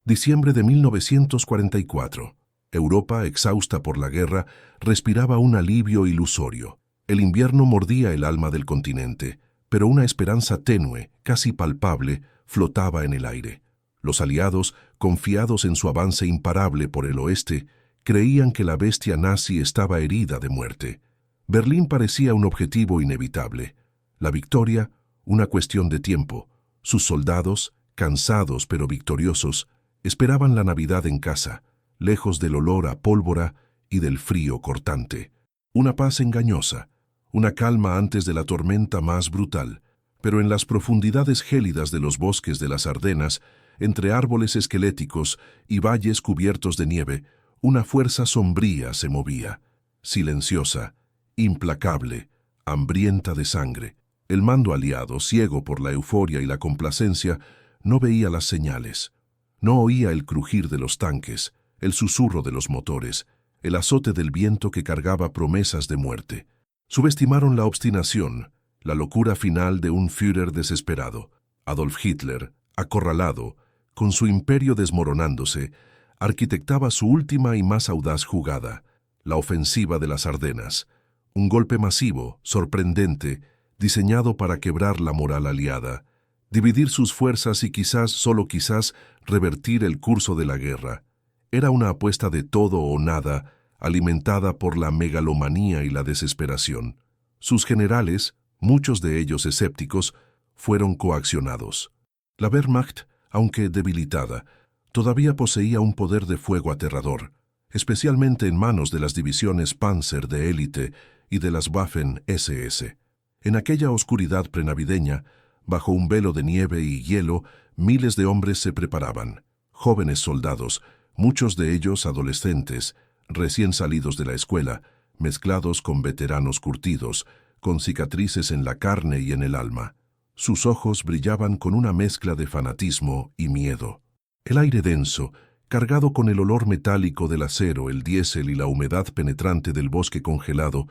Diciembre de 1944. Europa, exhausta por la guerra, respiraba un alivio ilusorio. El invierno mordía el alma del continente, pero una esperanza tenue, casi palpable, flotaba en el aire. Los aliados, confiados en su avance imparable por el oeste, creían que la bestia nazi estaba herida de muerte. Berlín parecía un objetivo inevitable. La victoria, una cuestión de tiempo. Sus soldados, cansados pero victoriosos, esperaban la Navidad en casa, lejos del olor a pólvora y del frío cortante. Una paz engañosa, una calma antes de la tormenta más brutal, pero en las profundidades gélidas de los bosques de las Ardenas, entre árboles esqueléticos y valles cubiertos de nieve, una fuerza sombría se movía, silenciosa, implacable, hambrienta de sangre. El mando aliado, ciego por la euforia y la complacencia, no veía las señales. No oía el crujir de los tanques, el susurro de los motores, el azote del viento que cargaba promesas de muerte. Subestimaron la obstinación, la locura final de un Führer desesperado. Adolf Hitler, acorralado, con su imperio desmoronándose, arquitectaba su última y más audaz jugada, la ofensiva de las Ardenas. Un golpe masivo, sorprendente, diseñado para quebrar la moral aliada, dividir sus fuerzas y quizás, solo quizás, revertir el curso de la guerra. Era una apuesta de todo o nada, alimentada por la megalomanía y la desesperación. Sus generales, muchos de ellos escépticos, fueron coaccionados. La Wehrmacht, aunque debilitada, todavía poseía un poder de fuego aterrador, especialmente en manos de las divisiones Panzer de élite y de las Waffen-SS. En aquella oscuridad prenavideña, bajo un velo de nieve y hielo, miles de hombres se preparaban, jóvenes soldados, muchos de ellos adolescentes, recién salidos de la escuela, mezclados con veteranos curtidos, con cicatrices en la carne y en el alma. Sus ojos brillaban con una mezcla de fanatismo y miedo. El aire denso, cargado con el olor metálico del acero, el diésel y la humedad penetrante del bosque congelado,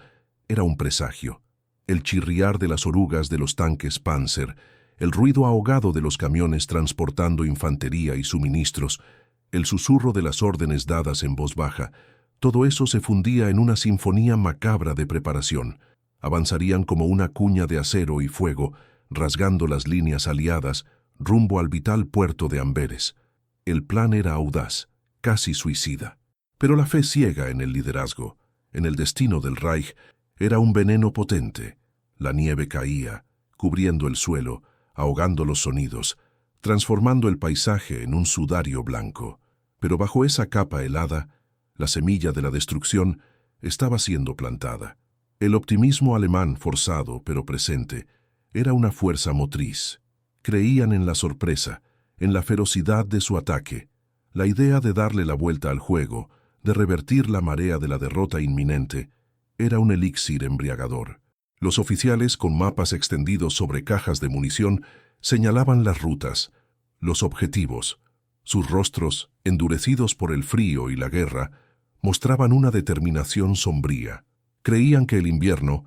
era un presagio. El chirriar de las orugas de los tanques Panzer, el ruido ahogado de los camiones transportando infantería y suministros, el susurro de las órdenes dadas en voz baja, todo eso se fundía en una sinfonía macabra de preparación. Avanzarían como una cuña de acero y fuego, rasgando las líneas aliadas, rumbo al vital puerto de Amberes. El plan era audaz, casi suicida. Pero la fe ciega en el liderazgo, en el destino del Reich, era un veneno potente. La nieve caía, cubriendo el suelo, ahogando los sonidos, transformando el paisaje en un sudario blanco. Pero bajo esa capa helada, la semilla de la destrucción estaba siendo plantada. El optimismo alemán, forzado pero presente, era una fuerza motriz. Creían en la sorpresa, en la ferocidad de su ataque, la idea de darle la vuelta al juego, de revertir la marea de la derrota inminente, era un elixir embriagador. Los oficiales, con mapas extendidos sobre cajas de munición, señalaban las rutas, los objetivos. Sus rostros, endurecidos por el frío y la guerra, mostraban una determinación sombría. Creían que el invierno,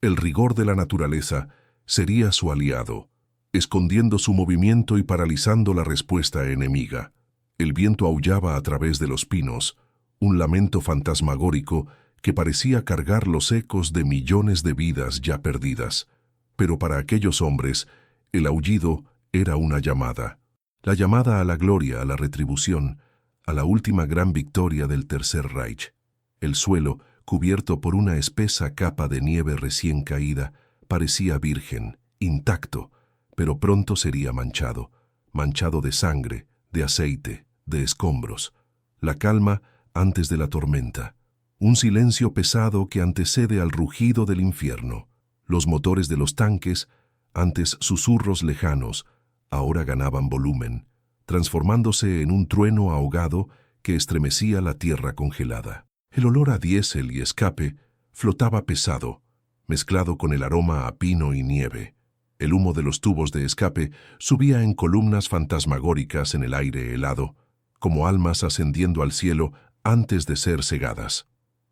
el rigor de la naturaleza, sería su aliado, escondiendo su movimiento y paralizando la respuesta enemiga. El viento aullaba a través de los pinos, un lamento fantasmagórico que parecía cargar los ecos de millones de vidas ya perdidas. Pero para aquellos hombres, el aullido era una llamada. La llamada a la gloria, a la retribución, a la última gran victoria del Tercer Reich. El suelo, cubierto por una espesa capa de nieve recién caída, parecía virgen, intacto, pero pronto sería manchado, manchado de sangre, de aceite, de escombros. La calma antes de la tormenta. Un silencio pesado que antecede al rugido del infierno. Los motores de los tanques, antes susurros lejanos, ahora ganaban volumen, transformándose en un trueno ahogado que estremecía la tierra congelada. El olor a diésel y escape flotaba pesado, mezclado con el aroma a pino y nieve. El humo de los tubos de escape subía en columnas fantasmagóricas en el aire helado, como almas ascendiendo al cielo antes de ser cegadas.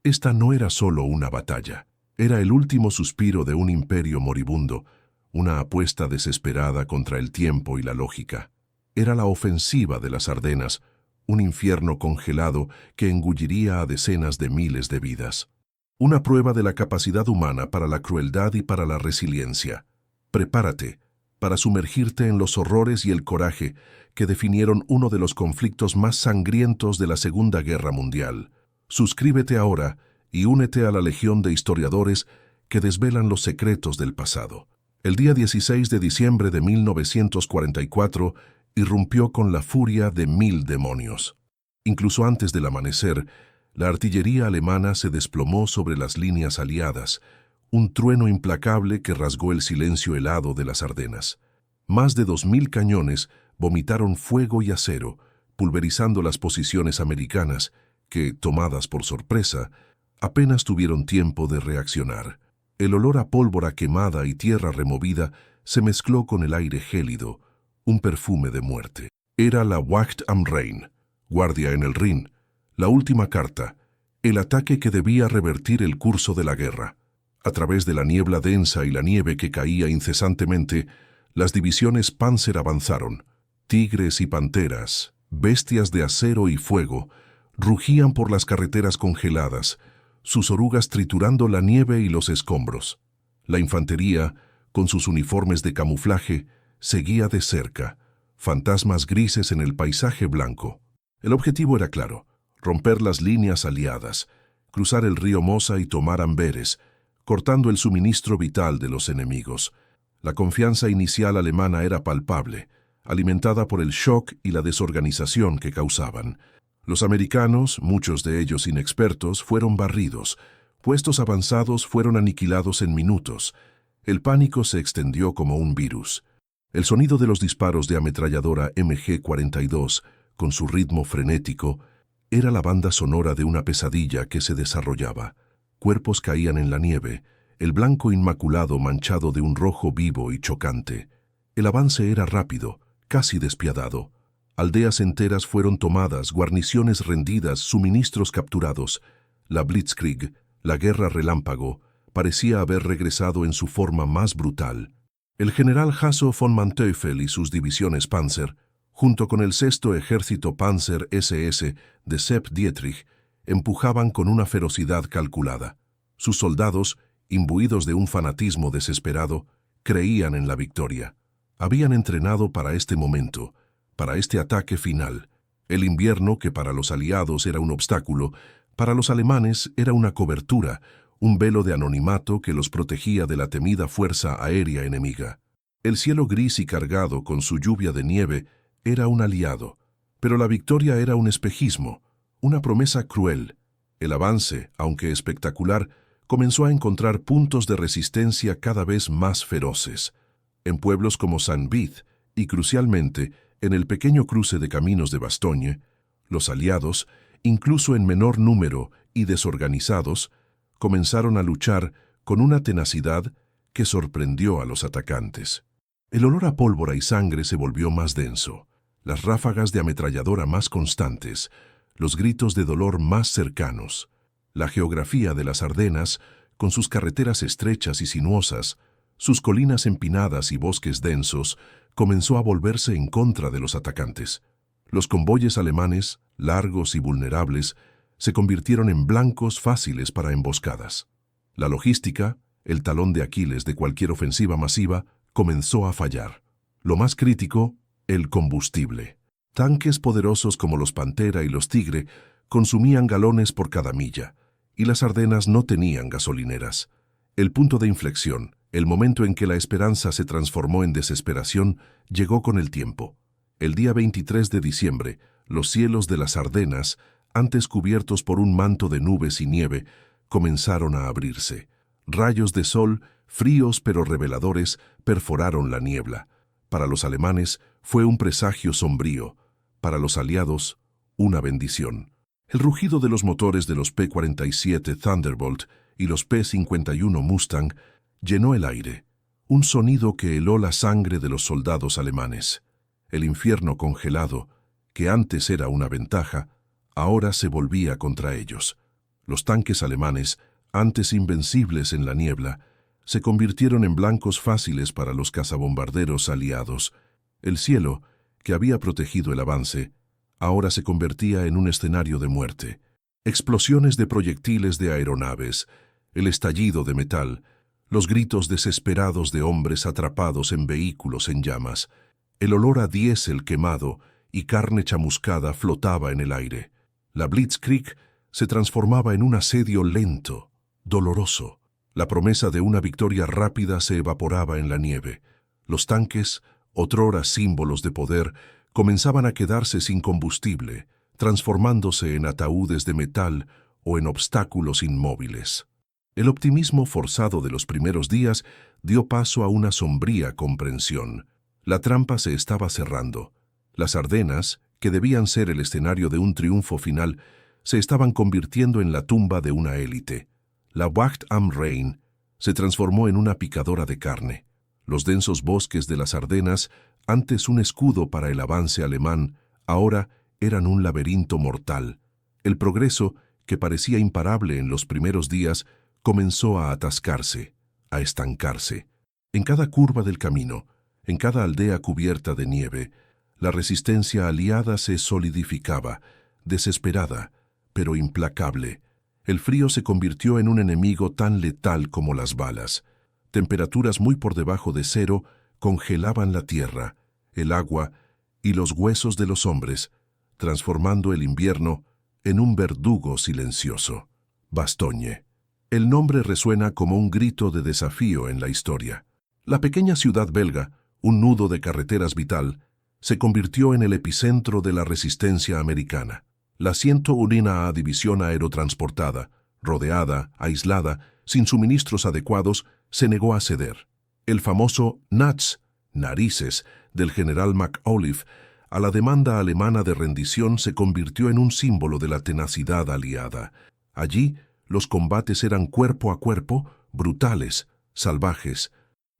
Esta no era solo una batalla, era el último suspiro de un imperio moribundo, una apuesta desesperada contra el tiempo y la lógica. Era la ofensiva de las Ardenas, un infierno congelado que engulliría a decenas de miles de vidas. Una prueba de la capacidad humana para la crueldad y para la resiliencia. Prepárate para sumergirte en los horrores y el coraje que definieron uno de los conflictos más sangrientos de la Segunda Guerra Mundial. Suscríbete ahora y únete a la legión de historiadores que desvelan los secretos del pasado. El día 16 de diciembre de 1944 irrumpió con la furia de 1000 demonios. Incluso antes del amanecer, la artillería alemana se desplomó sobre las líneas aliadas, un trueno implacable que rasgó el silencio helado de las Ardenas. Más de 2000 cañones vomitaron fuego y acero, pulverizando las posiciones americanas, que, tomadas por sorpresa, apenas tuvieron tiempo de reaccionar. El olor a pólvora quemada y tierra removida se mezcló con el aire gélido, un perfume de muerte. Era la Wacht am Rhein, guardia en el Rin, la última carta, el ataque que debía revertir el curso de la guerra. A través de la niebla densa y la nieve que caía incesantemente, las divisiones Panzer avanzaron. Tigres y panteras, bestias de acero y fuego, rugían por las carreteras congeladas, sus orugas triturando la nieve y los escombros. La infantería, con sus uniformes de camuflaje, seguía de cerca, fantasmas grises en el paisaje blanco. El objetivo era claro: romper las líneas aliadas, cruzar el río Mosa y tomar Amberes, cortando el suministro vital de los enemigos. La confianza inicial alemana era palpable, alimentada por el shock y la desorganización que causaban. Los americanos, muchos de ellos inexpertos, fueron barridos. Puestos avanzados fueron aniquilados en minutos. El pánico se extendió como un virus. El sonido de los disparos de ametralladora MG-42, con su ritmo frenético, era la banda sonora de una pesadilla que se desarrollaba. Cuerpos caían en la nieve, el blanco inmaculado manchado de un rojo vivo y chocante. El avance era rápido, casi despiadado. Aldeas enteras fueron tomadas, guarniciones rendidas, suministros capturados. La Blitzkrieg, la guerra relámpago, parecía haber regresado en su forma más brutal. El general Hasso von Manteuffel y sus divisiones Panzer, junto con el 6º Ejército Panzer SS de Sepp Dietrich, empujaban con una ferocidad calculada. Sus soldados, imbuidos de un fanatismo desesperado, creían en la victoria. Habían entrenado para este momento, para este ataque final. El invierno, que para los aliados era un obstáculo, para los alemanes era una cobertura, un velo de anonimato que los protegía de la temida fuerza aérea enemiga. El cielo gris y cargado con su lluvia de nieve era un aliado, pero la victoria era un espejismo, una promesa cruel. El avance, aunque espectacular, comenzó a encontrar puntos de resistencia cada vez más feroces. En pueblos como Saint-Vith y, crucialmente, en el pequeño cruce de caminos de Bastogne, los aliados, incluso en menor número y desorganizados, comenzaron a luchar con una tenacidad que sorprendió a los atacantes. El olor a pólvora y sangre se volvió más denso, las ráfagas de ametralladora más constantes, los gritos de dolor más cercanos. La geografía de las Ardenas, con sus carreteras estrechas y sinuosas, sus colinas empinadas y bosques densos, comenzó a volverse en contra de los atacantes. Los convoyes alemanes, largos y vulnerables, se convirtieron en blancos fáciles para emboscadas. La logística, el talón de Aquiles de cualquier ofensiva masiva, comenzó a fallar. Lo más crítico, el combustible. Tanques poderosos como los Pantera y los Tigre consumían galones por cada milla, y las Ardenas no tenían gasolineras. El punto de inflexión, el momento en que la esperanza se transformó en desesperación, llegó con el tiempo. El día 23 de diciembre, los cielos de las Ardenas, antes cubiertos por un manto de nubes y nieve, comenzaron a abrirse. Rayos de sol, fríos pero reveladores, perforaron la niebla. Para los alemanes fue un presagio sombrío, para los aliados, una bendición. El rugido de los motores de los P-47 Thunderbolt y los P-51 Mustang llenó el aire, un sonido que heló la sangre de los soldados alemanes. El infierno congelado, que antes era una ventaja, ahora se volvía contra ellos. Los tanques alemanes, antes invencibles en la niebla, se convirtieron en blancos fáciles para los cazabombarderos aliados. El cielo, que había protegido el avance, ahora se convertía en un escenario de muerte. Explosiones de proyectiles de aeronaves, el estallido de metal, los gritos desesperados de hombres atrapados en vehículos en llamas, el olor a diésel quemado y carne chamuscada flotaba en el aire. La Blitzkrieg se transformaba en un asedio lento, doloroso. La promesa de una victoria rápida se evaporaba en la nieve. Los tanques, otrora símbolos de poder, comenzaban a quedarse sin combustible, transformándose en ataúdes de metal o en obstáculos inmóviles. El optimismo forzado de los primeros días dio paso a una sombría comprensión. La trampa se estaba cerrando. Las Ardenas, que debían ser el escenario de un triunfo final, se estaban convirtiendo en la tumba de una élite. La Wacht am Rhein se transformó en una picadora de carne. Los densos bosques de las Ardenas, antes un escudo para el avance alemán, ahora eran un laberinto mortal. El progreso, que parecía imparable en los primeros días, comenzó a atascarse, a estancarse. En cada curva del camino, en cada aldea cubierta de nieve, la resistencia aliada se solidificaba, desesperada, pero implacable. El frío se convirtió en un enemigo tan letal como las balas. Temperaturas muy por debajo de cero congelaban la tierra, el agua y los huesos de los hombres, transformando el invierno en un verdugo silencioso. Bastogne. El nombre resuena como un grito de desafío en la historia. La pequeña ciudad belga, un nudo de carreteras vital, se convirtió en el epicentro de la resistencia americana. La 101ª División Aerotransportada, rodeada, aislada, sin suministros adecuados, se negó a ceder. El famoso Nats, narices, del general McAuliffe, a la demanda alemana de rendición se convirtió en un símbolo de la tenacidad aliada. Allí, los combates eran cuerpo a cuerpo, brutales, salvajes.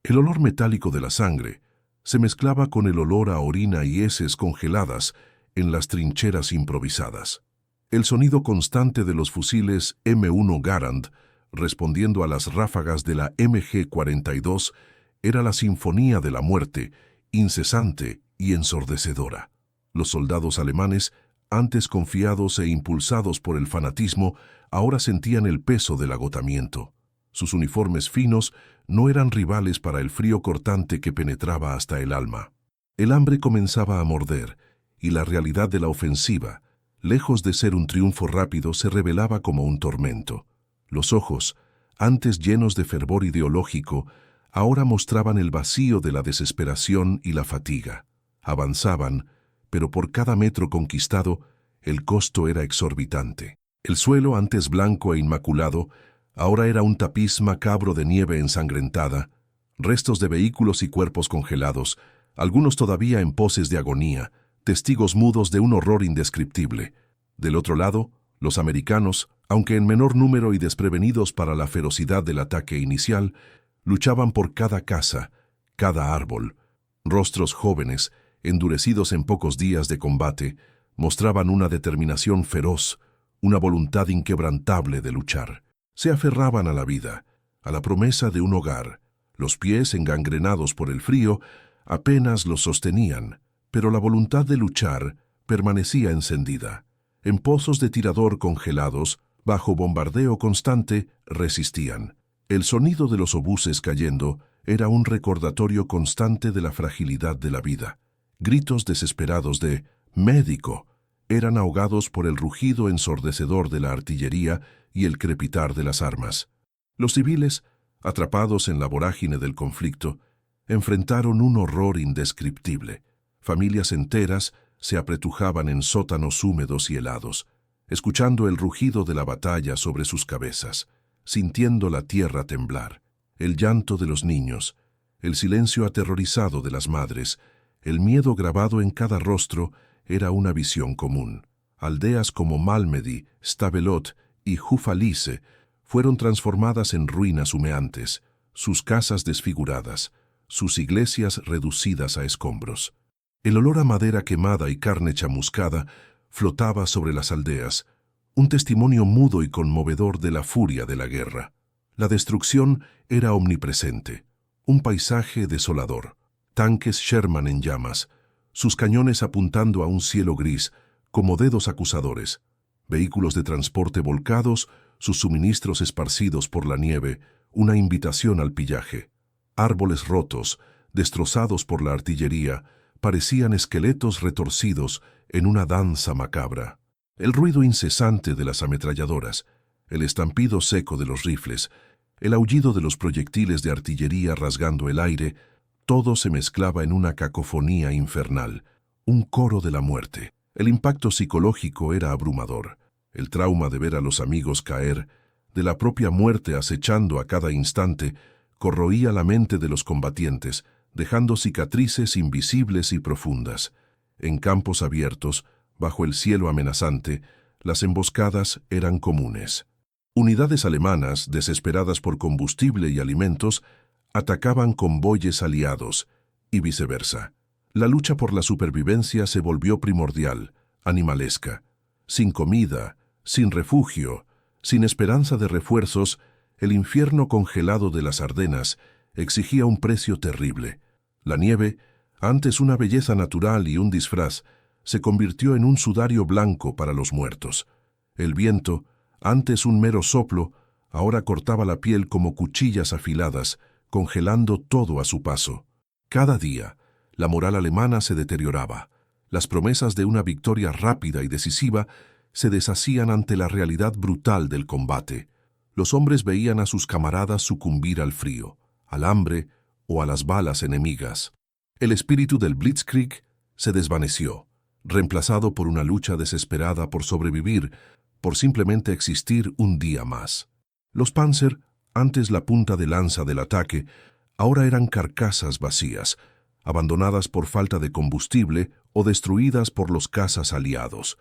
El olor metálico de la sangre se mezclaba con el olor a orina y heces congeladas en las trincheras improvisadas. El sonido constante de los fusiles M1 Garand, respondiendo a las ráfagas de la MG-42, era la sinfonía de la muerte, incesante y ensordecedora. Los soldados alemanes, antes confiados e impulsados por el fanatismo, ahora sentían el peso del agotamiento. Sus uniformes finos no eran rivales para el frío cortante que penetraba hasta el alma. El hambre comenzaba a morder, y la realidad de la ofensiva, lejos de ser un triunfo rápido, se revelaba como un tormento. Los ojos, antes llenos de fervor ideológico, ahora mostraban el vacío de la desesperación y la fatiga. Avanzaban, pero por cada metro conquistado, el costo era exorbitante. El suelo, antes blanco e inmaculado, ahora era un tapiz macabro de nieve ensangrentada, restos de vehículos y cuerpos congelados, algunos todavía en poses de agonía, testigos mudos de un horror indescriptible. Del otro lado, los americanos, aunque en menor número y desprevenidos para la ferocidad del ataque inicial, luchaban por cada casa, cada árbol. Rostros jóvenes, endurecidos en pocos días de combate, mostraban una determinación feroz, una voluntad inquebrantable de luchar. Se aferraban a la vida, a la promesa de un hogar. Los pies, engangrenados por el frío, apenas los sostenían, pero la voluntad de luchar permanecía encendida. En pozos de tirador congelados, bajo bombardeo constante, resistían. El sonido de los obuses cayendo era un recordatorio constante de la fragilidad de la vida. Gritos desesperados de «médico» eran ahogados por el rugido ensordecedor de la artillería y el crepitar de las armas. Los civiles, atrapados en la vorágine del conflicto, enfrentaron un horror indescriptible. Familias enteras se apretujaban en sótanos húmedos y helados, escuchando el rugido de la batalla sobre sus cabezas, sintiendo la tierra temblar, el llanto de los niños, el silencio aterrorizado de las madres, el miedo grabado en cada rostro era una visión común. Aldeas como Malmedy, Stavelot y Hufalice fueron transformadas en ruinas humeantes, sus casas desfiguradas, sus iglesias reducidas a escombros. El olor a madera quemada y carne chamuscada flotaba sobre las aldeas, un testimonio mudo y conmovedor de la furia de la guerra. La destrucción era omnipresente, un paisaje desolador. Tanques Sherman en llamas, sus cañones apuntando a un cielo gris, como dedos acusadores. Vehículos de transporte volcados, sus suministros esparcidos por la nieve, una invitación al pillaje. Árboles rotos, destrozados por la artillería, parecían esqueletos retorcidos en una danza macabra. El ruido incesante de las ametralladoras, el estampido seco de los rifles, el aullido de los proyectiles de artillería rasgando el aire, todo se mezclaba en una cacofonía infernal, un coro de la muerte. El impacto psicológico era abrumador. El trauma de ver a los amigos caer, de la propia muerte acechando a cada instante, corroía la mente de los combatientes, dejando cicatrices invisibles y profundas. En campos abiertos, bajo el cielo amenazante, las emboscadas eran comunes. Unidades alemanas, desesperadas por combustible y alimentos, atacaban convoyes aliados, y viceversa. La lucha por la supervivencia se volvió primordial, animalesca. Sin comida, sin refugio, sin esperanza de refuerzos, el infierno congelado de las Ardenas exigía un precio terrible. La nieve, antes una belleza natural y un disfraz, se convirtió en un sudario blanco para los muertos. El viento, antes un mero soplo, ahora cortaba la piel como cuchillas afiladas, congelando todo a su paso. Cada día, la moral alemana se deterioraba. Las promesas de una victoria rápida y decisiva se deshacían ante la realidad brutal del combate. Los hombres veían a sus camaradas sucumbir al frío, al hambre o a las balas enemigas. El espíritu del Blitzkrieg se desvaneció, reemplazado por una lucha desesperada por sobrevivir, por simplemente existir un día más. Los Panzer, antes la punta de lanza del ataque, ahora eran carcasas vacías, abandonadas por falta de combustible o destruidas por los cazas aliados.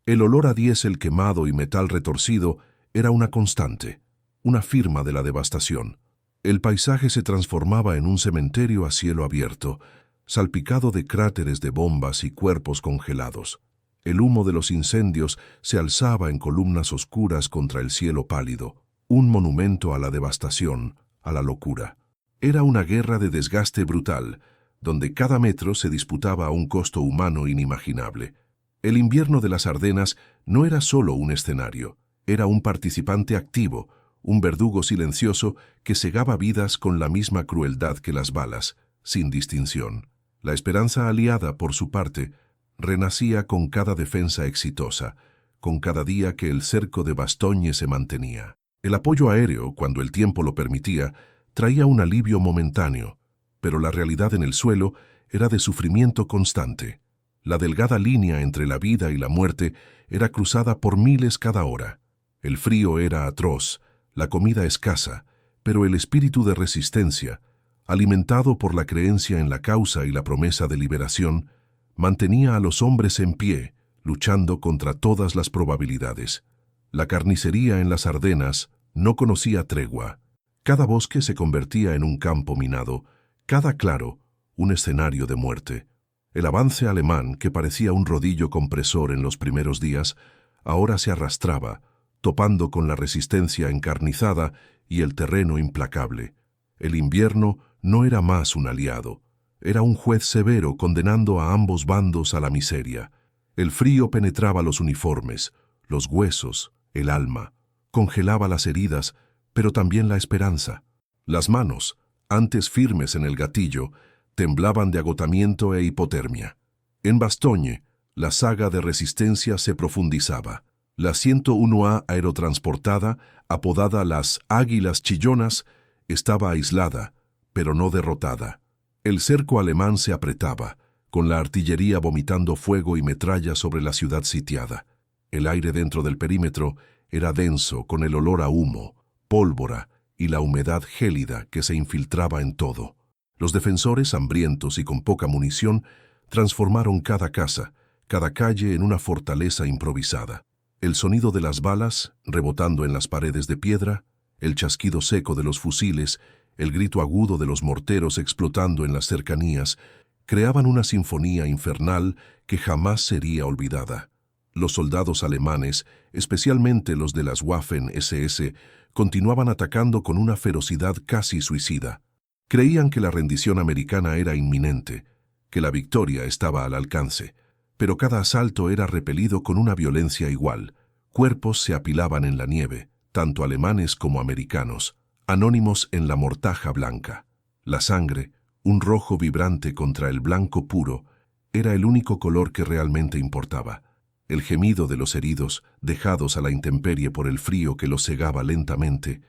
El olor a diésel quemado y metal retorcido era una constante, una firma de la devastación. El paisaje se transformaba en un cementerio a cielo abierto, salpicado de cráteres de bombas y cuerpos congelados. El humo de los incendios se alzaba en columnas oscuras contra el cielo pálido, un monumento a la devastación, a la locura. Era una guerra de desgaste brutal, donde cada metro se disputaba a un costo humano inimaginable. El invierno de las Ardenas no era solo un escenario, era un participante activo, un verdugo silencioso que cegaba vidas con la misma crueldad que las balas, sin distinción. La esperanza aliada, por su parte, renacía con cada defensa exitosa, con cada día que el cerco de Bastogne se mantenía. El apoyo aéreo, cuando el tiempo lo permitía, traía un alivio momentáneo, pero la realidad en el suelo era de sufrimiento constante. La delgada línea entre la vida y la muerte era cruzada por miles cada hora. El frío era atroz, la comida escasa, pero el espíritu de resistencia, alimentado por la creencia en la causa y la promesa de liberación, mantenía a los hombres en pie, luchando contra todas las probabilidades. La carnicería en las Ardenas no conocía tregua. Cada bosque se convertía en un campo minado, cada claro, un escenario de muerte. El avance alemán, que parecía un rodillo compresor en los primeros días, ahora se arrastraba, topando con la resistencia encarnizada y el terreno implacable. El invierno no era más un aliado, era un juez severo condenando a ambos bandos a la miseria. El frío penetraba los uniformes, los huesos, el alma, congelaba las heridas, pero también la esperanza. Las manos, antes firmes en el gatillo, temblaban de agotamiento e hipotermia. En Bastogne, la saga de resistencia se profundizaba. La 101A aerotransportada, apodada las Águilas Chillonas, estaba aislada, pero no derrotada. El cerco alemán se apretaba, con la artillería vomitando fuego y metralla sobre la ciudad sitiada. El aire dentro del perímetro era denso, con el olor a humo, pólvora y la humedad gélida que se infiltraba en todo. Los defensores, hambrientos y con poca munición, transformaron cada casa, cada calle en una fortaleza improvisada. El sonido de las balas, rebotando en las paredes de piedra, el chasquido seco de los fusiles, el grito agudo de los morteros explotando en las cercanías, creaban una sinfonía infernal que jamás sería olvidada. Los soldados alemanes, especialmente los de las Waffen-SS, continuaban atacando con una ferocidad casi suicida. Creían que la rendición americana era inminente, que la victoria estaba al alcance, pero cada asalto era repelido con una violencia igual. Cuerpos se apilaban en la nieve, tanto alemanes como americanos, anónimos en la mortaja blanca. La sangre, un rojo vibrante contra el blanco puro, era el único color que realmente importaba. El gemido de los heridos, dejados a la intemperie por el frío que los cegaba lentamente,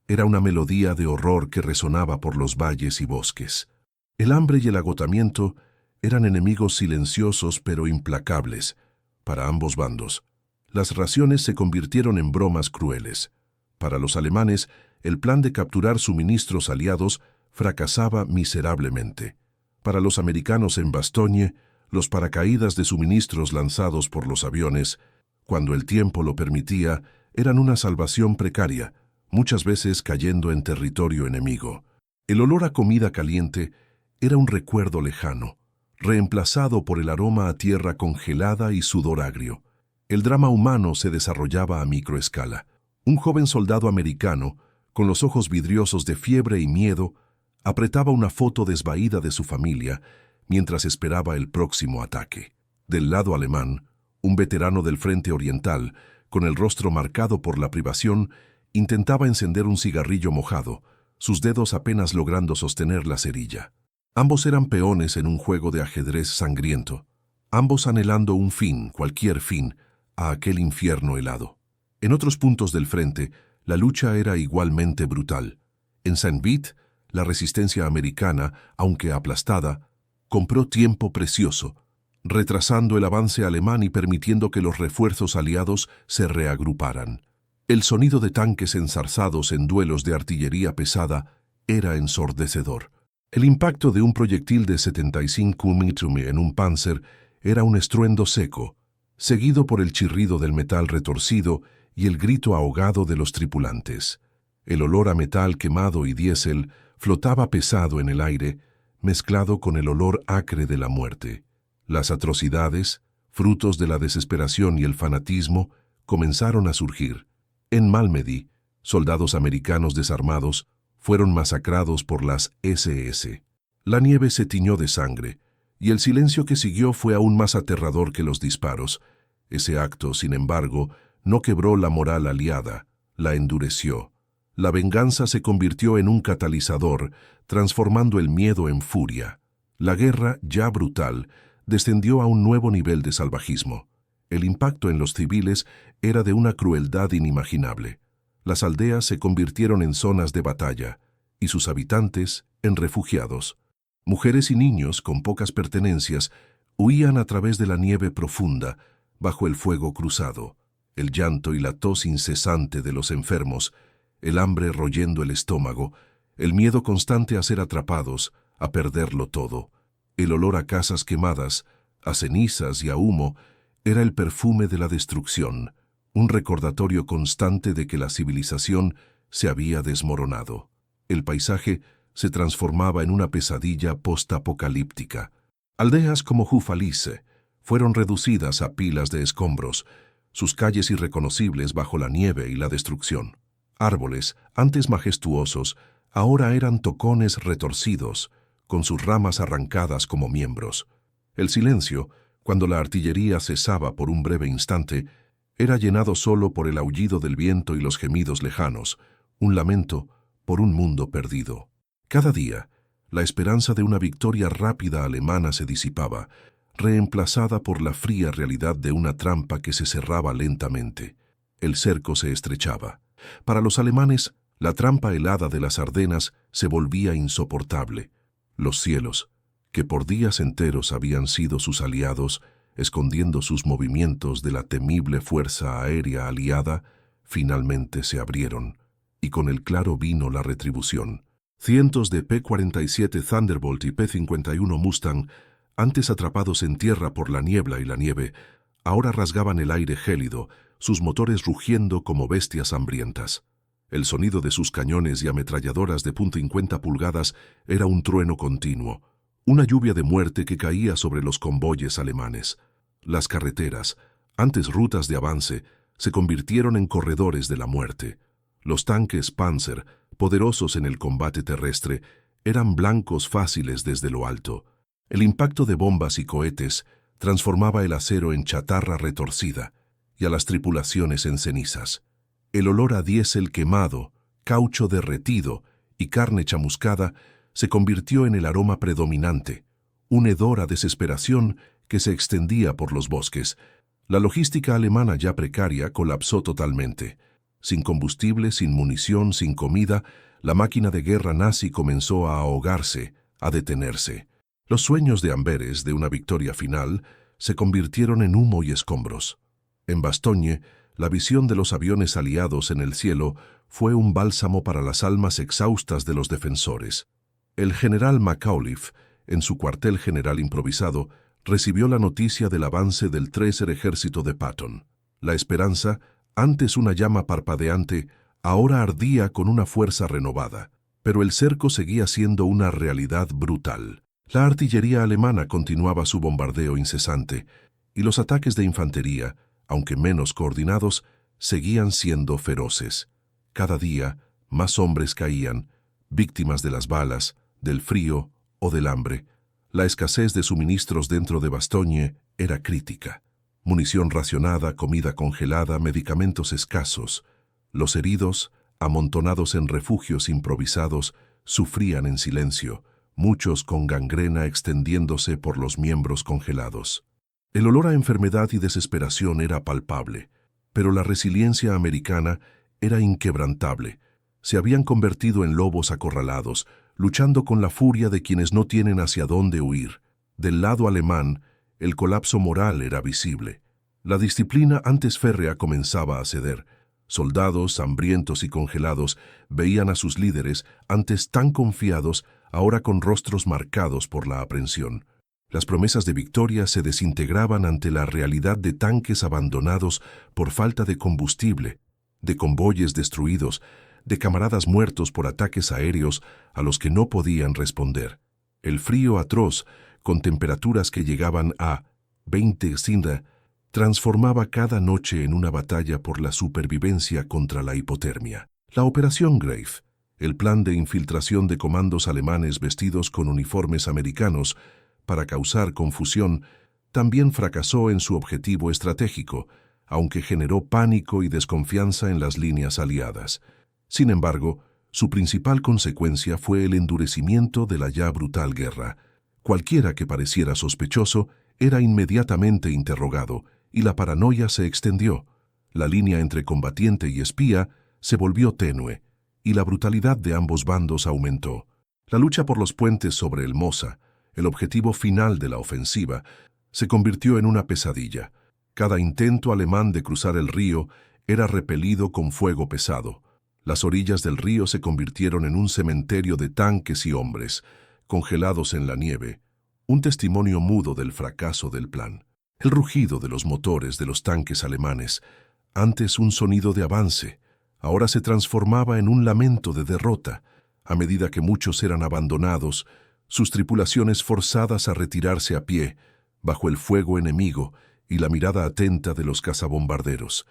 era una melodía de horror que resonaba por los valles y bosques. El hambre y el agotamiento eran enemigos silenciosos pero implacables para ambos bandos. Las raciones se convirtieron en bromas crueles. Para los alemanes, el plan de capturar suministros aliados fracasaba miserablemente. Para los americanos en Bastogne, los paracaídas de suministros lanzados por los aviones, cuando el tiempo lo permitía, eran una salvación precaria, muchas veces cayendo en territorio enemigo. El olor a comida caliente era un recuerdo lejano, reemplazado por el aroma a tierra congelada y sudor agrio. El drama humano se desarrollaba a microescala. Un joven soldado americano, con los ojos vidriosos de fiebre y miedo, apretaba una foto desvaída de su familia mientras esperaba el próximo ataque. Del lado alemán, un veterano del frente oriental, con el rostro marcado por la privación, intentaba encender un cigarrillo mojado, sus dedos apenas logrando sostener la cerilla. Ambos eran peones en un juego de ajedrez sangriento, ambos anhelando un fin, cualquier fin, a aquel infierno helado. En otros puntos del frente, la lucha era igualmente brutal. En Saint-Vith, la resistencia americana, aunque aplastada, compró tiempo precioso, retrasando el avance alemán y permitiendo que los refuerzos aliados se reagruparan. El sonido de tanques enzarzados en duelos de artillería pesada era ensordecedor. El impacto de un proyectil de 75 mm en un Panzer era un estruendo seco, seguido por el chirrido del metal retorcido y el grito ahogado de los tripulantes. El olor a metal quemado y diésel flotaba pesado en el aire, mezclado con el olor acre de la muerte. Las atrocidades, frutos de la desesperación y el fanatismo, comenzaron a surgir. En Malmedy, soldados americanos desarmados fueron masacrados por las SS. La nieve se tiñó de sangre, y el silencio que siguió fue aún más aterrador que los disparos. Ese acto, sin embargo, no quebró la moral aliada, la endureció. La venganza se convirtió en un catalizador, transformando el miedo en furia. La guerra, ya brutal, descendió a un nuevo nivel de salvajismo. El impacto en los civiles era de una crueldad inimaginable. Las aldeas se convirtieron en zonas de batalla, y sus habitantes en refugiados. Mujeres y niños con pocas pertenencias huían a través de la nieve profunda, bajo el fuego cruzado. El llanto y la tos incesante de los enfermos, el hambre royendo el estómago, el miedo constante a ser atrapados, a perderlo todo. El olor a casas quemadas, a cenizas y a humo, era el perfume de la destrucción, un recordatorio constante de que la civilización se había desmoronado. El paisaje se transformaba en una pesadilla postapocalíptica. Aldeas como Hufalise fueron reducidas a pilas de escombros, sus calles irreconocibles bajo la nieve y la destrucción. Árboles, antes majestuosos, ahora eran tocones retorcidos, con sus ramas arrancadas como miembros. El silencio, cuando la artillería cesaba por un breve instante, era llenado solo por el aullido del viento y los gemidos lejanos, un lamento por un mundo perdido. Cada día, la esperanza de una victoria rápida alemana se disipaba, reemplazada por la fría realidad de una trampa que se cerraba lentamente. El cerco se estrechaba. Para los alemanes, la trampa helada de las Ardenas se volvía insoportable. Los cielos, que por días enteros habían sido sus aliados, escondiendo sus movimientos de la temible fuerza aérea aliada, finalmente se abrieron, y con el claro vino la retribución. Cientos de P-47 Thunderbolt y P-51 Mustang, antes atrapados en tierra por la niebla y la nieve, ahora rasgaban el aire gélido, sus motores rugiendo como bestias hambrientas. El sonido de sus cañones y ametralladoras de .50 pulgadas era un trueno continuo, una lluvia de muerte que caía sobre los convoyes alemanes. Las carreteras, antes rutas de avance, se convirtieron en corredores de la muerte. Los tanques Panzer, poderosos en el combate terrestre, eran blancos fáciles desde lo alto. El impacto de bombas y cohetes transformaba el acero en chatarra retorcida y a las tripulaciones en cenizas. El olor a diésel quemado, caucho derretido y carne chamuscada se convirtió en el aroma predominante, un hedor a desesperación que se extendía por los bosques. La logística alemana ya precaria colapsó totalmente. Sin combustible, sin munición, sin comida, la máquina de guerra nazi comenzó a ahogarse, a detenerse. Los sueños de Amberes de una victoria final se convirtieron en humo y escombros. En Bastogne, la visión de los aviones aliados en el cielo fue un bálsamo para las almas exhaustas de los defensores. El general Macauliffe, en su cuartel general improvisado, recibió la noticia del avance del Tercer Ejército de Patton. La esperanza, antes una llama parpadeante, ahora ardía con una fuerza renovada, pero el cerco seguía siendo una realidad brutal. La artillería alemana continuaba su bombardeo incesante, y los ataques de infantería, aunque menos coordinados, seguían siendo feroces. Cada día, más hombres caían, víctimas de las balas, del frío o del hambre. La escasez de suministros dentro de Bastogne era crítica. Munición racionada, comida congelada, medicamentos escasos. Los heridos, amontonados en refugios improvisados, sufrían en silencio, muchos con gangrena extendiéndose por los miembros congelados. El olor a enfermedad y desesperación era palpable, pero la resiliencia americana era inquebrantable. Se habían convertido en lobos acorralados, luchando con la furia de quienes no tienen hacia dónde huir. Del lado alemán, el colapso moral era visible. La disciplina antes férrea comenzaba a ceder. Soldados, hambrientos y congelados, veían a sus líderes, antes tan confiados, ahora con rostros marcados por la aprensión. Las promesas de victoria se desintegraban ante la realidad de tanques abandonados por falta de combustible, de convoyes destruidos, de camaradas muertos por ataques aéreos a los que no podían responder. El frío atroz, con temperaturas que llegaban a 20 °C, transformaba cada noche en una batalla por la supervivencia contra la hipotermia. La Operación Grave, el plan de infiltración de comandos alemanes vestidos con uniformes americanos para causar confusión, también fracasó en su objetivo estratégico, aunque generó pánico y desconfianza en las líneas aliadas. Sin embargo, su principal consecuencia fue el endurecimiento de la ya brutal guerra. Cualquiera que pareciera sospechoso era inmediatamente interrogado, y la paranoia se extendió. La línea entre combatiente y espía se volvió tenue, y la brutalidad de ambos bandos aumentó. La lucha por los puentes sobre el Mosa, el objetivo final de la ofensiva, se convirtió en una pesadilla. Cada intento alemán de cruzar el río era repelido con fuego pesado. Las orillas del río se convirtieron en un cementerio de tanques y hombres, congelados en la nieve, un testimonio mudo del fracaso del plan. El rugido de los motores de los tanques alemanes, antes un sonido de avance, ahora se transformaba en un lamento de derrota, a medida que muchos eran abandonados, sus tripulaciones forzadas a retirarse a pie, bajo el fuego enemigo y la mirada atenta de los cazabombarderos.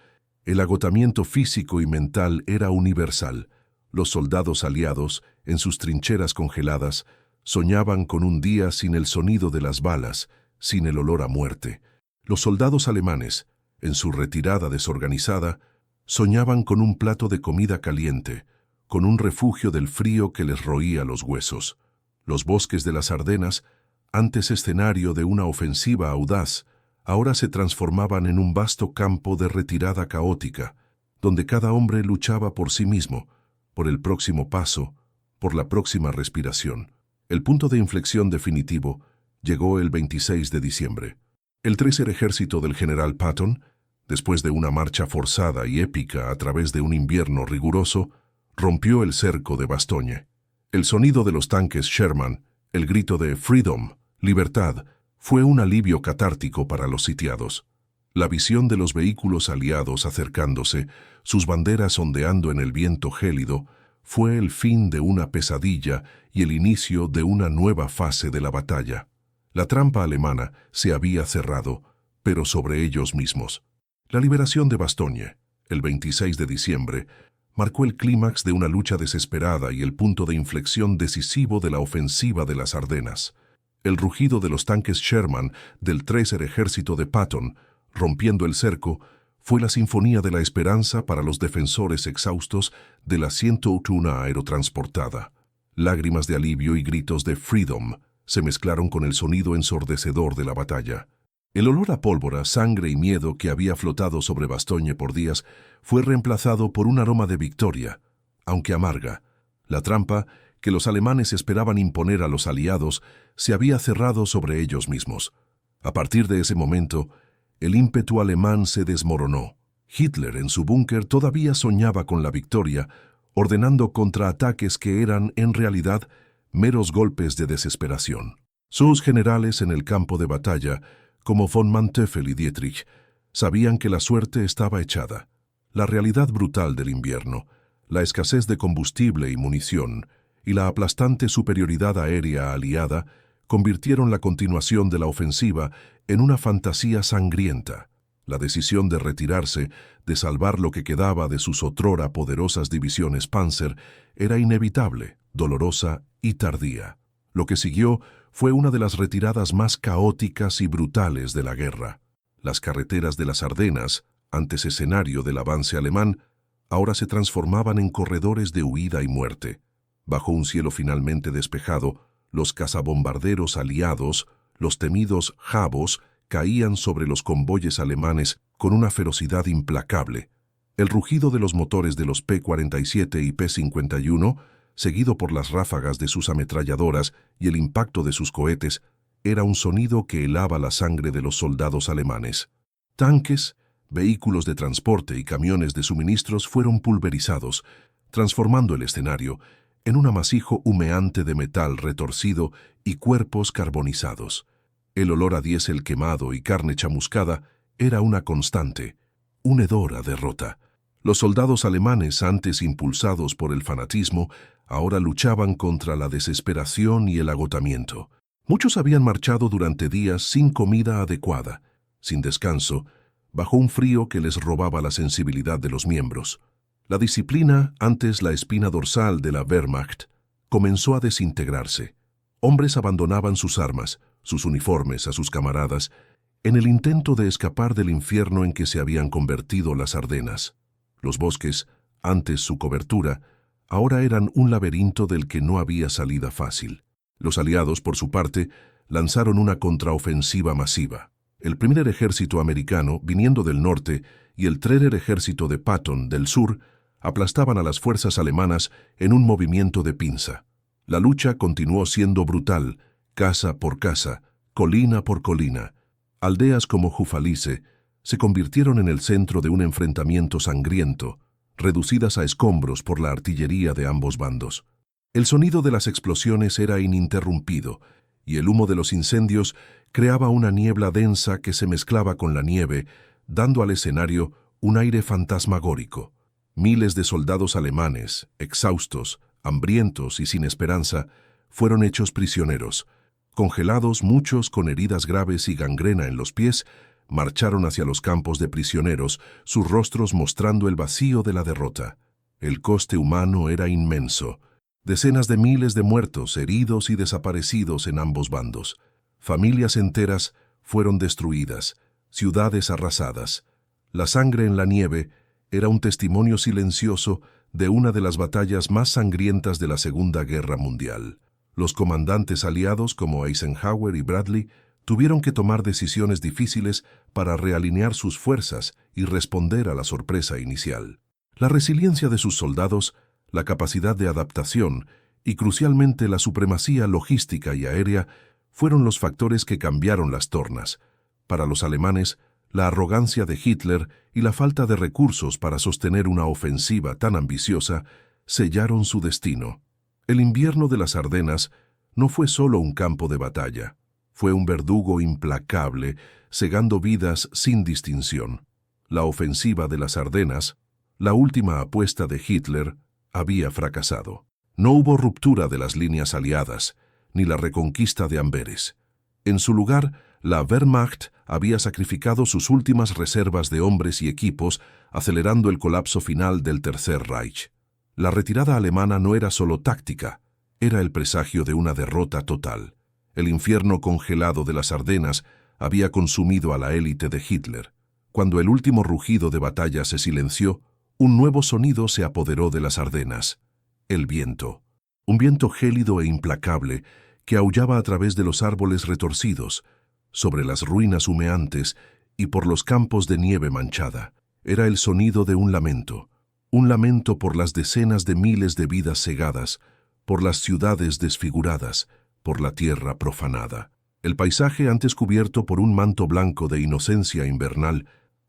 El agotamiento físico y mental era universal. Los soldados aliados, en sus trincheras congeladas, soñaban con un día sin el sonido de las balas, sin el olor a muerte. Los soldados alemanes, en su retirada desorganizada, soñaban con un plato de comida caliente, con un refugio del frío que les roía los huesos. Los bosques de las Ardenas, antes escenario de una ofensiva audaz, ahora se transformaban en un vasto campo de retirada caótica, donde cada hombre luchaba por sí mismo, por el próximo paso, por la próxima respiración. El punto de inflexión definitivo llegó el 26 de diciembre. El Tercer Ejército del general Patton, después de una marcha forzada y épica a través de un invierno riguroso, rompió el cerco de Bastogne. El sonido de los tanques Sherman, el grito de «Freedom», «Libertad», fue un alivio catártico para los sitiados. La visión de los vehículos aliados acercándose, sus banderas ondeando en el viento gélido, fue el fin de una pesadilla y el inicio de una nueva fase de la batalla. La trampa alemana se había cerrado, pero sobre ellos mismos. La liberación de Bastogne, el 26 de diciembre, marcó el clímax de una lucha desesperada y el punto de inflexión decisivo de la ofensiva de las Ardenas. El rugido de los tanques Sherman del Tercer Ejército de Patton, rompiendo el cerco, fue la sinfonía de la esperanza para los defensores exhaustos de la 101 aerotransportada. Lágrimas de alivio y gritos de "Freedom" se mezclaron con el sonido ensordecedor de la batalla. El olor a pólvora, sangre y miedo que había flotado sobre Bastogne por días fue reemplazado por un aroma de victoria, aunque amarga. La trampa que los alemanes esperaban imponer a los aliados se había cerrado sobre ellos mismos. A partir de ese momento, el ímpetu alemán se desmoronó. Hitler, en su búnker, todavía soñaba con la victoria, ordenando contraataques que eran, en realidad, meros golpes de desesperación. Sus generales en el campo de batalla, como von Manteuffel y Dietrich, sabían que la suerte estaba echada. La realidad brutal del invierno, la escasez de combustible y munición, y la aplastante superioridad aérea aliada convirtieron la continuación de la ofensiva en una fantasía sangrienta. La decisión de retirarse, de salvar lo que quedaba de sus otrora poderosas divisiones Panzer, era inevitable, dolorosa y tardía. Lo que siguió fue una de las retiradas más caóticas y brutales de la guerra. Las carreteras de las Ardenas, antes escenario del avance alemán, ahora se transformaban en corredores de huida y muerte. Bajo un cielo finalmente despejado, los cazabombarderos aliados, los temidos Jabos, caían sobre los convoyes alemanes con una ferocidad implacable. El rugido de los motores de los P-47 y P-51, seguido por las ráfagas de sus ametralladoras y el impacto de sus cohetes, era un sonido que helaba la sangre de los soldados alemanes. Tanques, vehículos de transporte y camiones de suministros fueron pulverizados, transformando el escenario en un amasijo humeante de metal retorcido y cuerpos carbonizados. El olor a diésel quemado y carne chamuscada era una constante, un hedor a derrota. Los soldados alemanes, antes impulsados por el fanatismo, ahora luchaban contra la desesperación y el agotamiento. Muchos habían marchado durante días sin comida adecuada, sin descanso, bajo un frío que les robaba la sensibilidad de los miembros. La disciplina, antes la espina dorsal de la Wehrmacht, comenzó a desintegrarse. Hombres abandonaban sus armas, sus uniformes a sus camaradas, en el intento de escapar del infierno en que se habían convertido las Ardenas. Los bosques, antes su cobertura, ahora eran un laberinto del que no había salida fácil. Los aliados, por su parte, lanzaron una contraofensiva masiva. El primer ejército americano, viniendo del norte, y el Tercer Ejército de Patton, del sur, aplastaban a las fuerzas alemanas en un movimiento de pinza. La lucha continuó siendo brutal, casa por casa, colina por colina. Aldeas como Hufalize se convirtieron en el centro de un enfrentamiento sangriento, reducidas a escombros por la artillería de ambos bandos. El sonido de las explosiones era ininterrumpido, y el humo de los incendios creaba una niebla densa que se mezclaba con la nieve, dando al escenario un aire fantasmagórico. Miles de soldados alemanes, exhaustos, hambrientos y sin esperanza, fueron hechos prisioneros. Congelados, muchos con heridas graves y gangrena en los pies, marcharon hacia los campos de prisioneros, sus rostros mostrando el vacío de la derrota. El coste humano era inmenso. Decenas de miles de muertos, heridos y desaparecidos en ambos bandos. Familias enteras fueron destruidas, ciudades arrasadas. La sangre en la nieve era un testimonio silencioso de una de las batallas más sangrientas de la Segunda Guerra Mundial. Los comandantes aliados como Eisenhower y Bradley tuvieron que tomar decisiones difíciles para realinear sus fuerzas y responder a la sorpresa inicial. La resiliencia de sus soldados, la capacidad de adaptación y, crucialmente, la supremacía logística y aérea fueron los factores que cambiaron las tornas. Para los alemanes, la arrogancia de Hitler y la falta de recursos para sostener una ofensiva tan ambiciosa sellaron su destino. El invierno de las Ardenas no fue solo un campo de batalla, fue un verdugo implacable, cegando vidas sin distinción. La ofensiva de las Ardenas, la última apuesta de Hitler, había fracasado. No hubo ruptura de las líneas aliadas, ni la reconquista de Amberes. En su lugar, la Wehrmacht había sacrificado sus últimas reservas de hombres y equipos, acelerando el colapso final del Tercer Reich. La retirada alemana no era solo táctica, era el presagio de una derrota total. El infierno congelado de las Ardenas había consumido a la élite de Hitler. Cuando el último rugido de batalla se silenció, un nuevo sonido se apoderó de las Ardenas: el viento. Un viento gélido e implacable que aullaba a través de los árboles retorcidos, sobre las ruinas humeantes y por los campos de nieve manchada. Era el sonido de un lamento por las decenas de miles de vidas cegadas, por las ciudades desfiguradas, por la tierra profanada. El paisaje, antes cubierto por un manto blanco de inocencia invernal,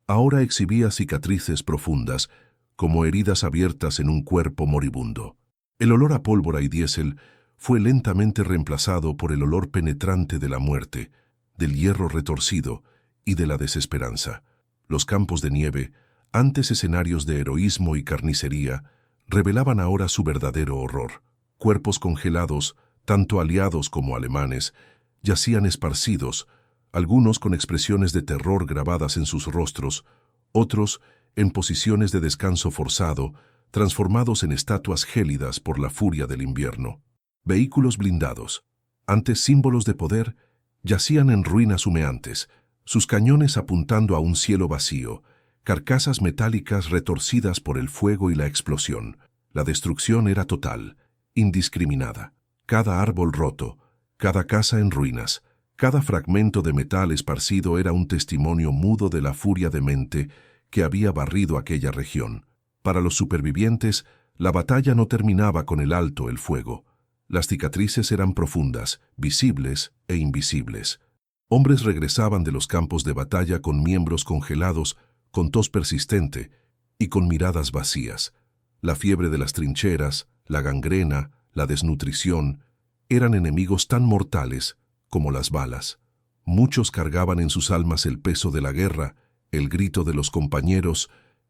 ahora exhibía cicatrices profundas, como heridas abiertas en un cuerpo moribundo. El olor a pólvora y diésel fue lentamente reemplazado por el olor penetrante de la muerte, del hierro retorcido y de la desesperanza. Los campos de nieve, antes escenarios de heroísmo y carnicería, revelaban ahora su verdadero horror. Cuerpos congelados, tanto aliados como alemanes, yacían esparcidos, algunos con expresiones de terror grabadas en sus rostros, otros en posiciones de descanso forzado, transformados en estatuas gélidas por la furia del invierno. Vehículos blindados, antes símbolos de poder, yacían en ruinas humeantes, sus cañones apuntando a un cielo vacío, carcasas metálicas retorcidas por el fuego y la explosión. La destrucción era total, indiscriminada. Cada árbol roto, cada casa en ruinas, cada fragmento de metal esparcido era un testimonio mudo de la furia demente que había barrido aquella región. Para los supervivientes, la batalla no terminaba con el alto el fuego. Las cicatrices eran profundas, visibles e invisibles. Hombres regresaban de los campos de batalla con miembros congelados, con tos persistente y con miradas vacías. La fiebre de las trincheras, la gangrena, la desnutrición, eran enemigos tan mortales como las balas. Muchos cargaban en sus almas el peso de la guerra, el grito de los compañeros,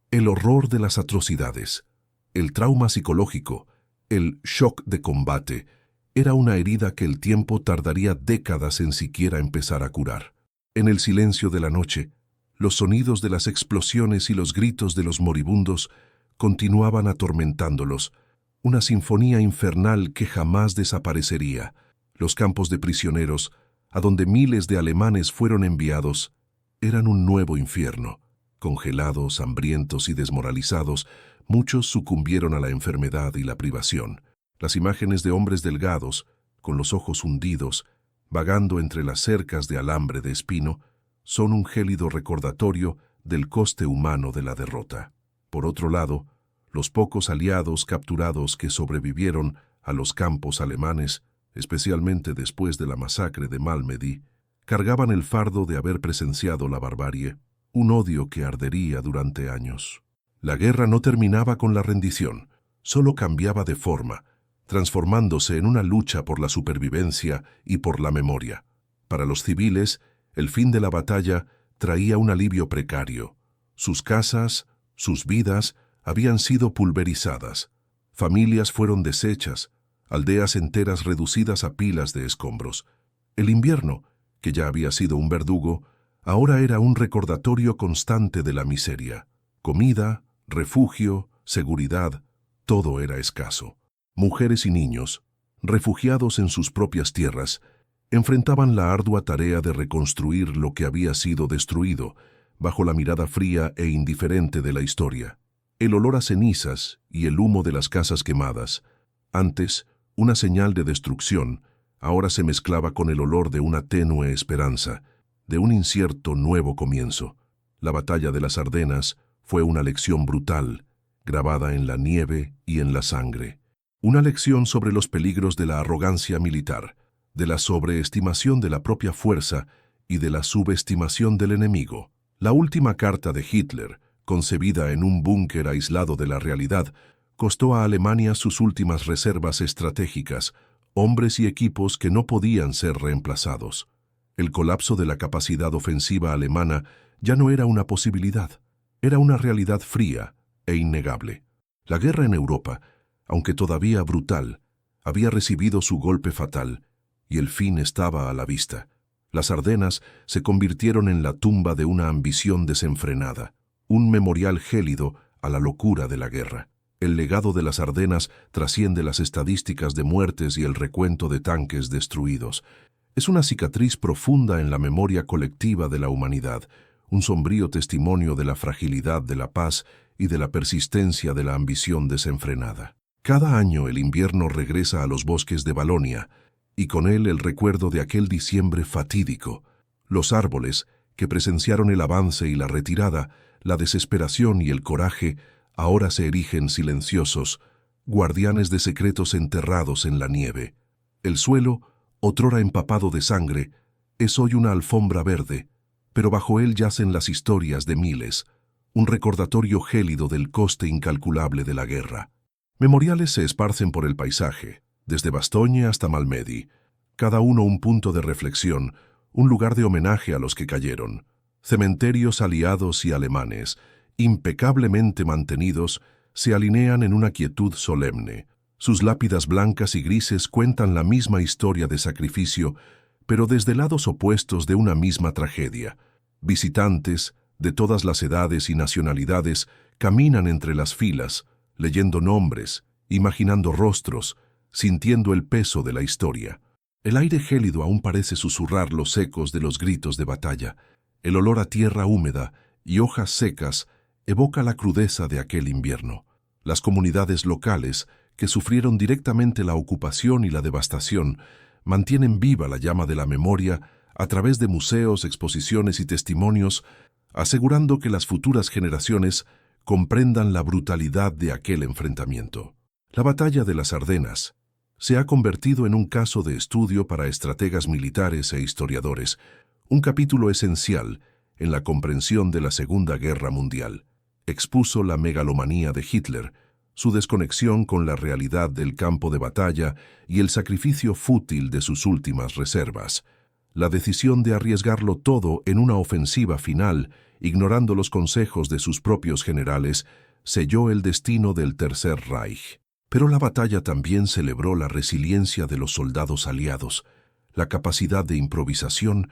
el horror de las atrocidades. El trauma psicológico, el shock de combate, era una herida que el tiempo tardaría décadas en siquiera empezar a curar. En el silencio de la noche, los sonidos de las explosiones y los gritos de los moribundos continuaban atormentándolos, una sinfonía infernal que jamás desaparecería. Los campos de prisioneros, a donde miles de alemanes fueron enviados, eran un nuevo infierno. Congelados, hambrientos y desmoralizados, muchos sucumbieron a la enfermedad y la privación. Las imágenes de hombres delgados, con los ojos hundidos, vagando entre las cercas de alambre de espino, son un gélido recordatorio del coste humano de la derrota. Por otro lado, los pocos aliados capturados que sobrevivieron a los campos alemanes, especialmente después de la masacre de Malmedy, cargaban el fardo de haber presenciado la barbarie, un odio que ardería durante años. La guerra no terminaba con la rendición, solo cambiaba de forma, transformándose en una lucha por la supervivencia y por la memoria. Para los civiles, el fin de la batalla traía un alivio precario. Sus casas, sus vidas, habían sido pulverizadas. Familias fueron deshechas, aldeas enteras reducidas a pilas de escombros. El invierno, que ya había sido un verdugo, ahora era un recordatorio constante de la miseria. Comida, refugio, seguridad, todo era escaso. Mujeres y niños, refugiados en sus propias tierras, enfrentaban la ardua tarea de reconstruir lo que había sido destruido, bajo la mirada fría e indiferente de la historia. El olor a cenizas y el humo de las casas quemadas, antes una señal de destrucción, ahora se mezclaba con el olor de una tenue esperanza, de un incierto nuevo comienzo. La batalla de las Ardenas fue una lección brutal, grabada en la nieve y en la sangre. Una lección sobre los peligros de la arrogancia militar, de la sobreestimación de la propia fuerza y de la subestimación del enemigo. La última carta de Hitler, concebida en un búnker aislado de la realidad, costó a Alemania sus últimas reservas estratégicas, hombres y equipos que no podían ser reemplazados. El colapso de la capacidad ofensiva alemana ya no era una posibilidad, era una realidad fría e innegable. La guerra en Europa, aunque todavía brutal, había recibido su golpe fatal, y el fin estaba a la vista. Las Ardenas se convirtieron en la tumba de una ambición desenfrenada, un memorial gélido a la locura de la guerra. El legado de las Ardenas trasciende las estadísticas de muertes y el recuento de tanques destruidos. Es una cicatriz profunda en la memoria colectiva de la humanidad, un sombrío testimonio de la fragilidad de la paz y de la persistencia de la ambición desenfrenada. Cada año el invierno regresa a los bosques de Valonia, y con él el recuerdo de aquel diciembre fatídico. Los árboles, que presenciaron el avance y la retirada, la desesperación y el coraje, ahora se erigen silenciosos, guardianes de secretos enterrados en la nieve. El suelo, otrora empapado de sangre, es hoy una alfombra verde, pero bajo él yacen las historias de miles, un recordatorio gélido del coste incalculable de la guerra. Memoriales se esparcen por el paisaje, desde Bastogne hasta Malmedy, cada uno un punto de reflexión, un lugar de homenaje a los que cayeron. Cementerios aliados y alemanes, impecablemente mantenidos, se alinean en una quietud solemne. Sus lápidas blancas y grises cuentan la misma historia de sacrificio, pero desde lados opuestos de una misma tragedia. Visitantes, de todas las edades y nacionalidades, caminan entre las filas, leyendo nombres, imaginando rostros, sintiendo el peso de la historia. El aire gélido aún parece susurrar los ecos de los gritos de batalla. El olor a tierra húmeda y hojas secas evoca la crudeza de aquel invierno. Las comunidades locales, que sufrieron directamente la ocupación y la devastación, mantienen viva la llama de la memoria a través de museos, exposiciones y testimonios, asegurando que las futuras generaciones comprendan la brutalidad de aquel enfrentamiento. La batalla de las Ardenas se ha convertido en un caso de estudio para estrategas militares e historiadores, un capítulo esencial en la comprensión de la Segunda Guerra Mundial. Expuso la megalomanía de Hitler, su desconexión con la realidad del campo de batalla y el sacrificio fútil de sus últimas reservas. La decisión de arriesgarlo todo en una ofensiva final, ignorando los consejos de sus propios generales, selló el destino del Tercer Reich. Pero la batalla también celebró la resiliencia de los soldados aliados, la capacidad de improvisación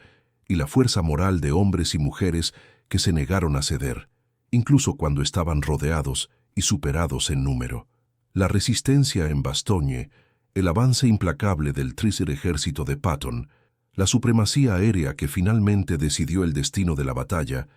y la fuerza moral de hombres y mujeres que se negaron a ceder, incluso cuando estaban rodeados y superados en número. La resistencia en Bastogne, el avance implacable del Tercer Ejército de Patton, la supremacía aérea que finalmente decidió el destino de la batalla,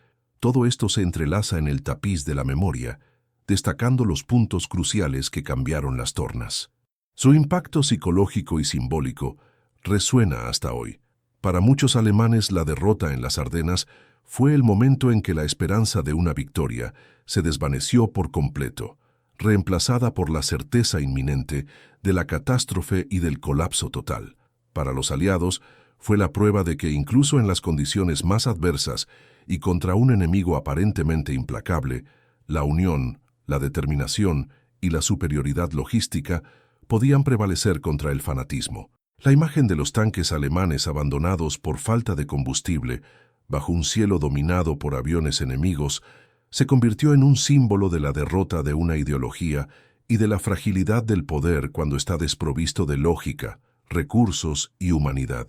todo esto se entrelaza en el tapiz de la memoria, destacando los puntos cruciales que cambiaron las tornas. Su impacto psicológico y simbólico resuena hasta hoy. Para muchos alemanes, la derrota en las Ardenas fue el momento en que la esperanza de una victoria se desvaneció por completo, reemplazada por la certeza inminente de la catástrofe y del colapso total. Para los aliados, fue la prueba de que incluso en las condiciones más adversas y contra un enemigo aparentemente implacable, la unión, la determinación y la superioridad logística podían prevalecer contra el fanatismo. La imagen de los tanques alemanes abandonados por falta de combustible, bajo un cielo dominado por aviones enemigos, se convirtió en un símbolo de la derrota de una ideología y de la fragilidad del poder cuando está desprovisto de lógica, recursos y humanidad.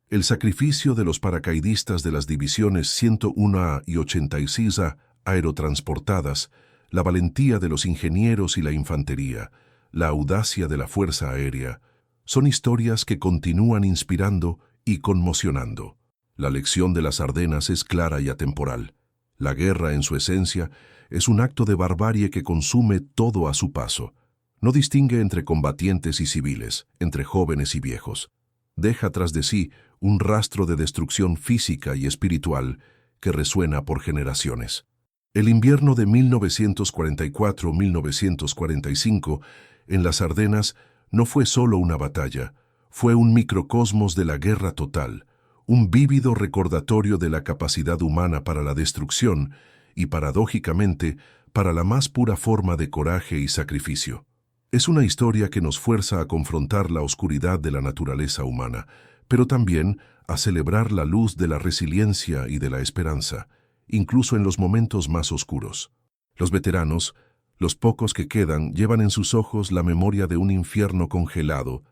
El sacrificio de los paracaidistas de las divisiones 101A y 86A aerotransportadas, la valentía de los ingenieros y la infantería, la audacia de la Fuerza Aérea, son historias que continúan inspirando y conmocionando. La lección de las Ardenas es clara y atemporal. La guerra, en su esencia, es un acto de barbarie que consume todo a su paso. No distingue entre combatientes y civiles, entre jóvenes y viejos. Deja tras de sí un rastro de destrucción física y espiritual que resuena por generaciones. El invierno de 1944-1945 en las Ardenas no fue solo una batalla, fue un microcosmos de la guerra total, un vívido recordatorio de la capacidad humana para la destrucción y, paradójicamente, para la más pura forma de coraje y sacrificio. Es una historia que nos fuerza a confrontar la oscuridad de la naturaleza humana, pero también a celebrar la luz de la resiliencia y de la esperanza, incluso en los momentos más oscuros. Los veteranos, los pocos que quedan, llevan en sus ojos la memoria de un infierno congelado,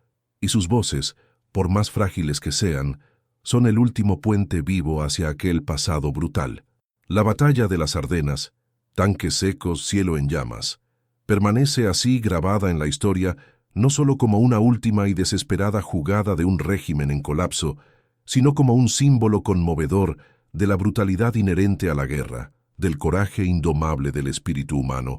y sus voces, por más frágiles que sean, son el último puente vivo hacia aquel pasado brutal. La batalla de las Ardenas, tanques secos, cielo en llamas, permanece así grabada en la historia no solo como una última y desesperada jugada de un régimen en colapso, sino como un símbolo conmovedor de la brutalidad inherente a la guerra, del coraje indomable del espíritu humano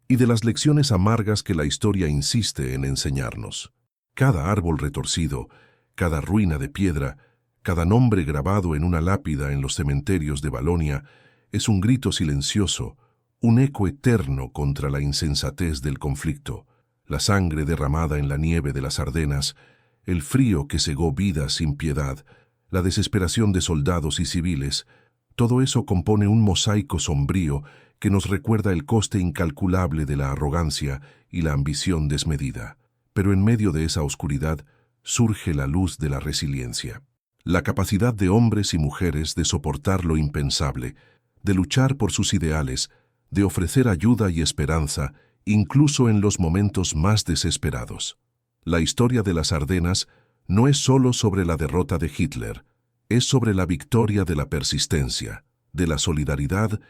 y de las lecciones amargas que la historia insiste en enseñarnos. Cada árbol retorcido, cada ruina de piedra, cada nombre grabado en una lápida en los cementerios de Valonia es un grito silencioso, un eco eterno contra la insensatez del conflicto, la sangre derramada en la nieve de las Ardenas, el frío que cegó vidas sin piedad, la desesperación de soldados y civiles. Todo eso compone un mosaico sombrío que nos recuerda el coste incalculable de la arrogancia y la ambición desmedida. Pero en medio de esa oscuridad surge la luz de la resiliencia. La capacidad de hombres y mujeres de soportar lo impensable, de luchar por sus ideales, de ofrecer ayuda y esperanza, incluso en los momentos más desesperados. La historia de las Ardenas no es solo sobre la derrota de Hitler, es sobre la victoria de la persistencia, de la solidaridad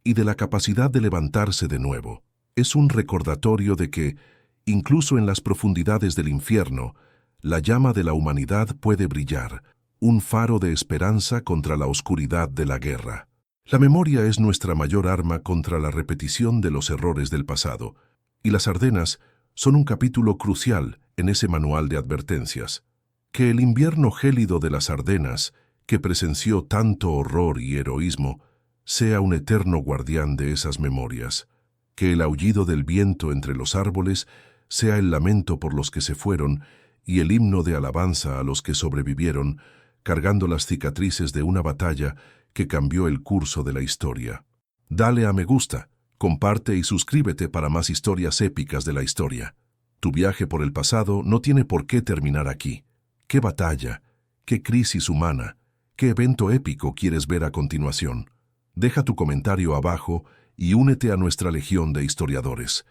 y de la capacidad de levantarse de nuevo. Es un recordatorio de que, incluso en las profundidades del infierno, la llama de la humanidad puede brillar, un faro de esperanza contra la oscuridad de la guerra. La memoria es nuestra mayor arma contra la repetición de los errores del pasado, y las Ardenas son un capítulo crucial en ese manual de advertencias. Que el invierno gélido de las Ardenas, que presenció tanto horror y heroísmo, sea un eterno guardián de esas memorias. Que el aullido del viento entre los árboles sea el lamento por los que se fueron y el himno de alabanza a los que sobrevivieron, cargando las cicatrices de una batalla que cambió el curso de la historia. Dale a me gusta, comparte y suscríbete para más historias épicas de la historia. Tu viaje por el pasado no tiene por qué terminar aquí. ¿Qué batalla, qué crisis humana, qué evento épico quieres ver a continuación? Deja tu comentario abajo y únete a nuestra legión de historiadores,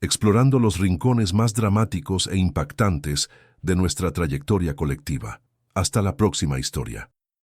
explorando los rincones más dramáticos e impactantes de nuestra trayectoria colectiva. Hasta la próxima historia.